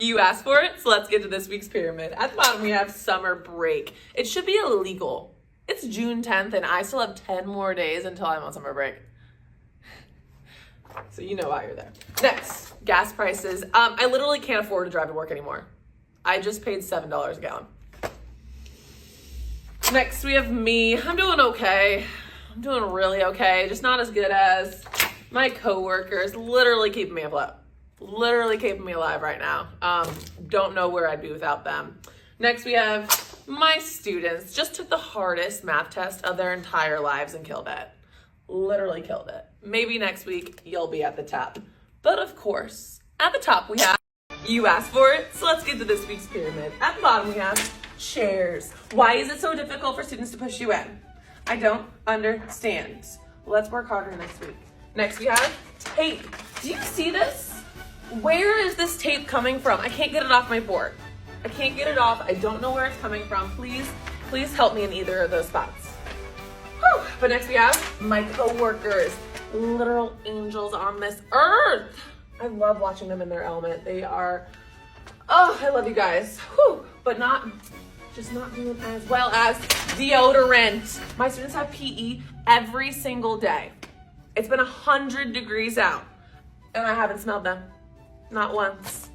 You asked for it, so let's get to this week's pyramid. At the bottom, we have summer break. It should be illegal. It's June 10th, and I still have 10 more days until I'm on summer break. So you know why you're there. Next, gas prices. I literally can't afford to drive to work anymore. I just paid $7 a gallon. Next, we have me. I'm doing okay. I'm doing really okay. Just not as good as my coworkers. Literally keeping me afloat. Literally keeping me alive right now. Don't know where I'd be without them. Next, we have my students. Just took the hardest math test of their entire lives and killed it. Literally killed it. Maybe next week you'll be at the top. But of course, at the top we have, you asked for it, so let's get to this week's pyramid. At the bottom we have chairs. Why is it so difficult for students to push you in? I don't understand. Let's work harder next week. Next we have tape. Do you see this? Where is this tape coming from? I can't get it off my board. I can't get it off. I don't know where it's coming from. Please help me in either of those spots. Whew. But next we have my coworkers, literal angels on this earth. I love watching them in their element. They are, I love you guys. Whew. But just not doing as well as deodorant. My students have PE every single day. It's been 100 degrees out and I haven't smelled them. Not once.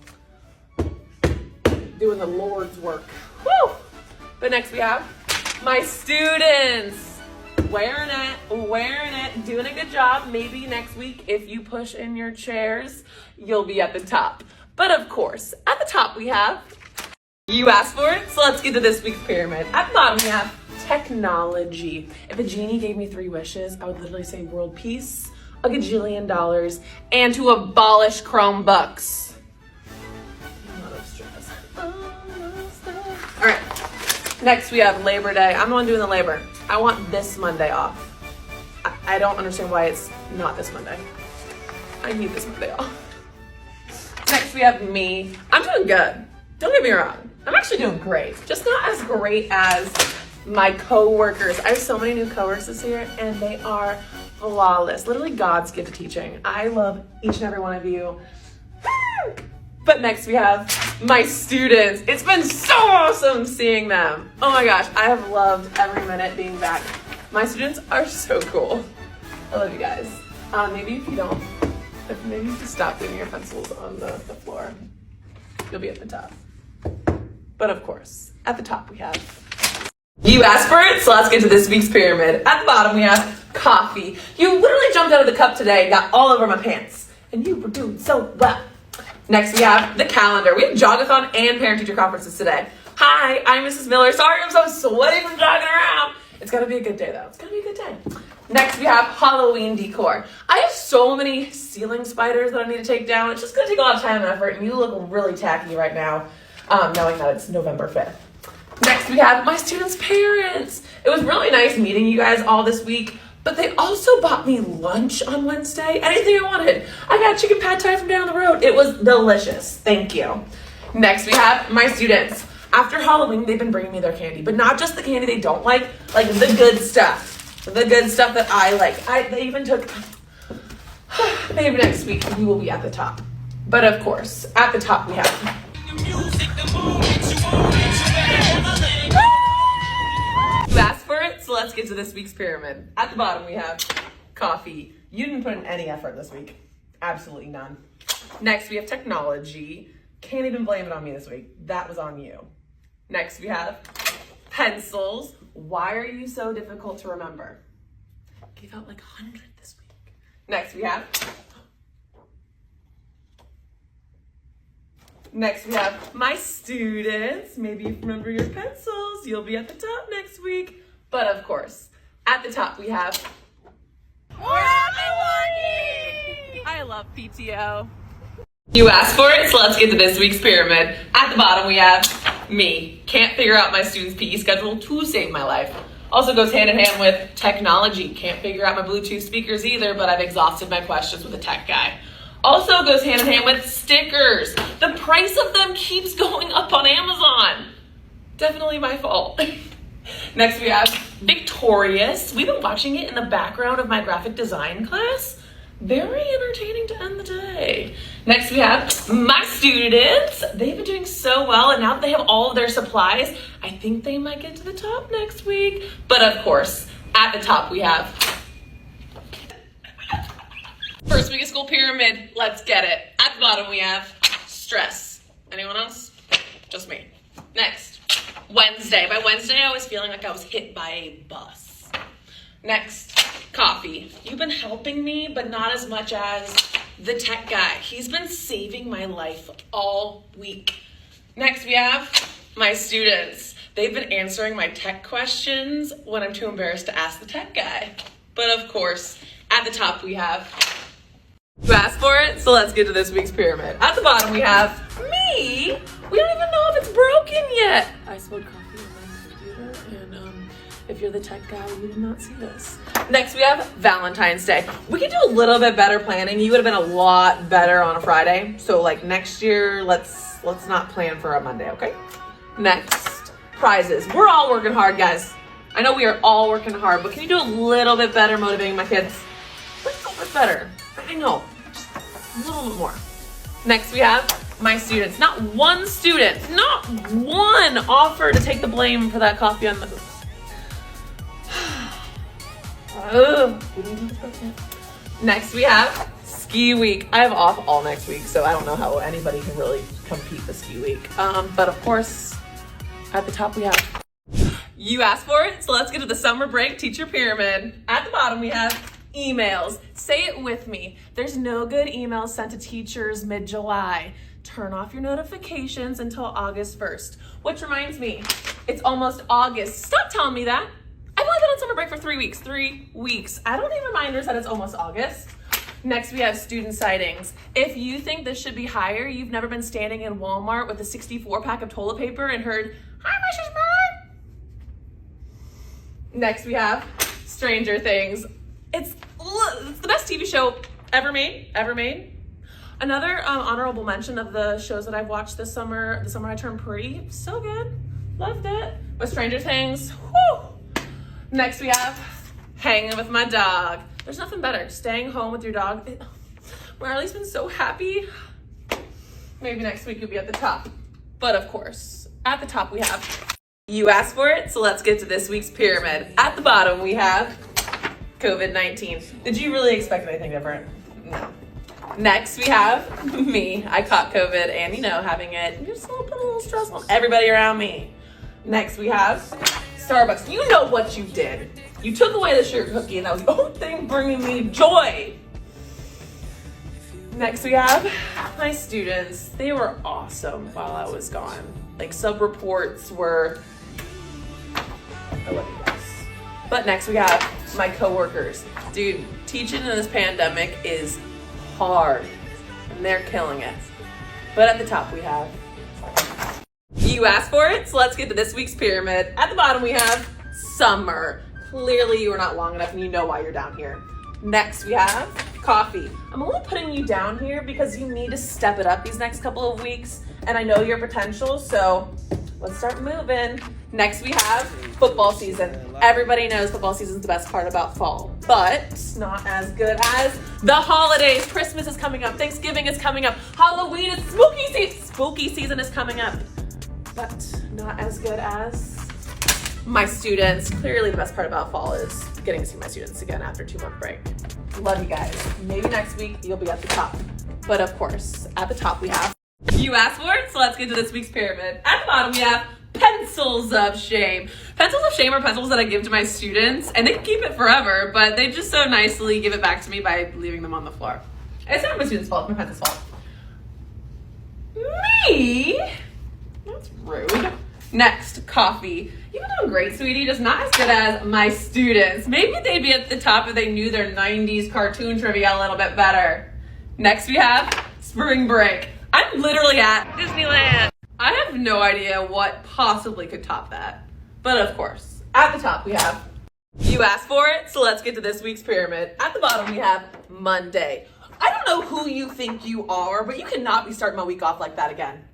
Doing the Lord's work. Woo! But next we have my students. Wearing it, doing a good job. Maybe next week, if you push in your chairs, you'll be at the top. But of course, at the top we have, you asked for it, so let's get to this week's pyramid. At the bottom we have technology. If a genie gave me 3 wishes, I would literally say world peace, a gajillion dollars, and to abolish Chromebooks. A lot of stress. All right, next we have Labor Day. I'm the one doing the labor. I want this Monday off. I don't understand why it's not this Monday. I need this Monday off. Next we have me. I'm doing good. Don't get me wrong. I'm actually doing great. Just not as great as my coworkers. I have so many new coworkers this year and they are flawless. Literally God's gift to teaching. I love each and every one of you. But next we have my students. It's been so awesome seeing them. Oh my gosh, I have loved every minute being back. My students are so cool. I love you guys. Maybe if you just stop doing your pencils on the floor, you'll be at the top. But of course, at the top we have, you asked for it, so let's get to this week's pyramid. At the bottom we have coffee. You literally jumped out of the cup today, got all over my pants, and you were doing so well. Next, we have the calendar. We have jogathon and parent-teacher conferences today. Hi, I'm Mrs. Miller. Sorry I'm so sweaty from jogging around. It's gonna be a good day, though. It's gonna be a good day. Next, we have Halloween decor. I have so many ceiling spiders that I need to take down. It's just gonna take a lot of time and effort, and you look really tacky right now, knowing that it's November 5th. Next, we have my students' parents. It was really nice meeting you guys all this week. But they also bought me lunch on Wednesday. Anything I wanted. I got chicken pad thai from down the road. It was delicious. Thank you. Next, we have my students. After Halloween, they've been bringing me their candy. But not just the candy they don't like the good stuff. The good stuff that I like. They even took, maybe next week you will be at the top. But of course, at the top we have, you asked for it, so let's get to this week's pyramid. At the bottom, we have coffee. You didn't put in any effort this week. Absolutely none. Next, we have technology. Can't even blame it on me this week. That was on you. Next, we have pencils. Why are you so difficult to remember? Gave out like 100 this week. Next, we have my students. Maybe you remember your pencils. You'll be at the top next week. But of course, at the top we have, I love PTO. You asked for it, so let's get to this week's pyramid. At the bottom we have me. Can't figure out my students' PE schedule to save my life. Also goes hand in hand with technology. Can't figure out my Bluetooth speakers either, but I've exhausted my questions with a tech guy. Also goes hand in hand with stickers. The price of them keeps going up on Amazon. Definitely my fault. Next we have Victorious. We've been watching it in the background of my graphic design class. Very entertaining to end the day. Next we have my students. They've been doing so well, and now that they have all of their supplies, I think they might get to the top next week. But of course, at the top we have first week of school pyramid. Let's get it. At the bottom we have stress. Anyone else? Just me. Next, Wednesday. By Wednesday, I was feeling like I was hit by a bus. Next, coffee. You've been helping me, but not as much as the tech guy. He's been saving my life all week. Next, we have my students. They've been answering my tech questions when I'm too embarrassed to ask the tech guy. But of course, at the top we have, you asked for it, so let's get to this week's pyramid. At the bottom we have me. We don't even know if it's broken yet. I spilled coffee on my computer, and if you're the tech guy, you did not see this. Next we have Valentine's Day. We could do a little bit better planning. You would have been a lot better on a Friday. So like next year, let's not plan for a Monday, okay? Next, prizes. We're all working hard, guys. I know we are all working hard, but can you do a little bit better motivating my kids? A little bit better. I know, just a little bit more. Next we have my students. Not one student, not one offer to take the blame for that coffee on the Next we have ski week. I have off all next week, so I don't know how anybody can really compete the ski week. But of course, at the top we have, you asked for it, so let's get to the summer break teacher pyramid. At the bottom we have emails. Say it with me. There's no good emails sent to teachers mid-July. Turn off your notifications until August 1st. Which reminds me, it's almost August. Stop telling me that. I've only been on summer break for 3 weeks. 3 weeks. I don't need reminders that it's almost August. Next, we have student sightings. If you think this should be higher, you've never been standing in Walmart with a 64-pack of toilet paper and heard, "Hi, Mrs. Miller." Next, we have Stranger Things. It's the best TV show ever made. Another honorable mention of the shows that I've watched this summer, the summer I turned pretty. So good. Loved it. But Stranger Things, whew. Next we have hanging with my dog. There's nothing better. Staying home with your dog. Riley's been so happy. Maybe next week you'll be at the top. But of course, at the top we have, you asked for it, so let's get to this week's pyramid. At the bottom we have COVID-19. Did you really expect anything different? No. Next we have me. I caught COVID and having it just put a little stress on everybody around me. Next we have Starbucks. You know what you did. You took away the sugar cookie and that was the only thing bringing me joy. Next we have my students. They were awesome while I was gone. Like sub-reports were, I love you guys. But next we have my coworkers. Dude, teaching in this pandemic is hard and they're killing it. But at the top we have, you asked for it, so let's get to this week's pyramid. At the bottom we have summer. Clearly you are not long enough and you know why you're down here. Next we have coffee. I'm only putting you down here because you need to step it up these next couple of weeks and I know your potential, so let's start moving. Next we have football season. Everybody knows football season is the best part about fall, but not as good as the holidays. Christmas is coming up, Thanksgiving is coming up, Halloween is spooky season is coming up, but not as good as my students. Clearly the best part about fall is getting to see my students again after a 2-month break. Love you guys. Maybe next week you'll be at the top. But of course, at the top we have, you asked for it, so let's get to this week's pyramid. At the bottom we have pencils of shame. Pencils of shame are pencils that I give to my students and they can keep it forever, but they just so nicely give it back to me by leaving them on the floor. It's not my students' fault, it's my pencil's fault. Me? That's rude. Next, coffee. You've been doing great, sweetie, just not as good as my students. Maybe they'd be at the top if they knew their 90s cartoon trivia a little bit better. Next we have spring break. I'm literally at Disneyland. I have no idea what possibly could top that. But of course, at the top we have, you asked for it, so let's get to this week's pyramid. At the bottom we have Monday. I don't know who you think you are, but you cannot be starting my week off like that again.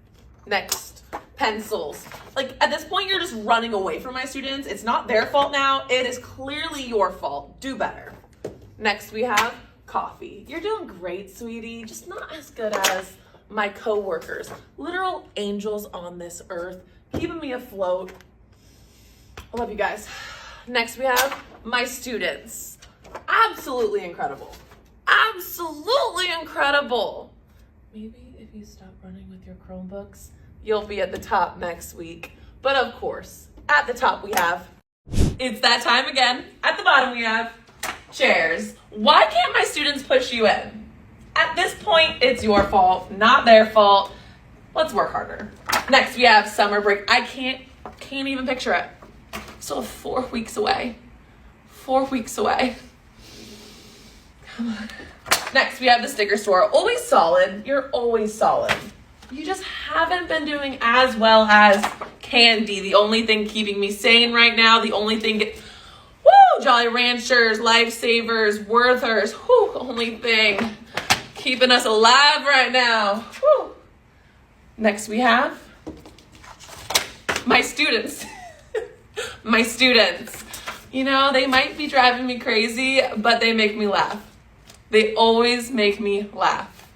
Next, pencils. Like at this point, you're just running away from my students. It's not their fault now. It is clearly your fault. Do better. Next, we have coffee. You're doing great, sweetie. Just not as good as my coworkers. Literal angels on this earth, keeping me afloat. I love you guys. Next we have my students. Absolutely incredible. Absolutely incredible. Maybe if you stop running with your Chromebooks, you'll be at the top next week. But of course, at the top we have, it's that time again. At the bottom we have chairs. Why can't my students push you in? At this point, it's your fault, not their fault. Let's work harder. Next we have summer break. I can't even picture it. So 4 weeks away. 4 weeks away. Come on. Next we have the sticker store. Always solid. You're always solid. You just haven't been doing as well as Candy. The only thing keeping me sane right now, the only thing, Jolly Ranchers, Lifesavers, Worthers, only thing keeping us alive right now. Next we have my students. My students. You know, they might be driving me crazy, but they make me laugh. They always make me laugh.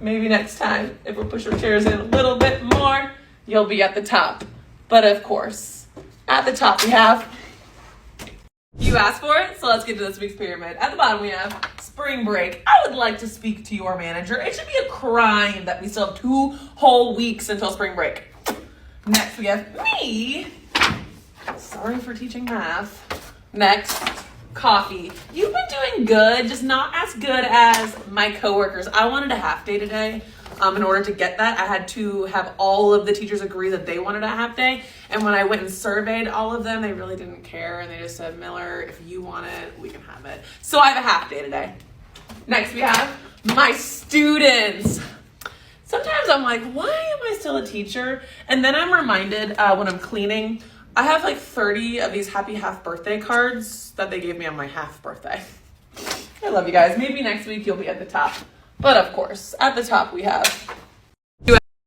Maybe next time, if we push our chairs in a little bit more, you'll be at the top. But of course, at the top we have, you asked for it, so let's get to this week's pyramid. At the bottom we have spring break. I would like to speak to your manager. It should be a crime that we still have 2 whole weeks until spring break. Next we have me. Sorry for teaching math. Next, coffee. You've been doing good, just not as good as my coworkers. I wanted a half day today. In order to get that, I had to have all of the teachers agree that they wanted a half day. And when I went and surveyed all of them, they really didn't care. And they just said, Miller, if you want it, we can have it. So I have a half day today. Next, we have my students. Sometimes I'm like, why am I still a teacher? And then I'm reminded when I'm cleaning, I have like 30 of these happy half birthday cards that they gave me on my half birthday. I love you guys. Maybe next week you'll be at the top. But of course, at the top we have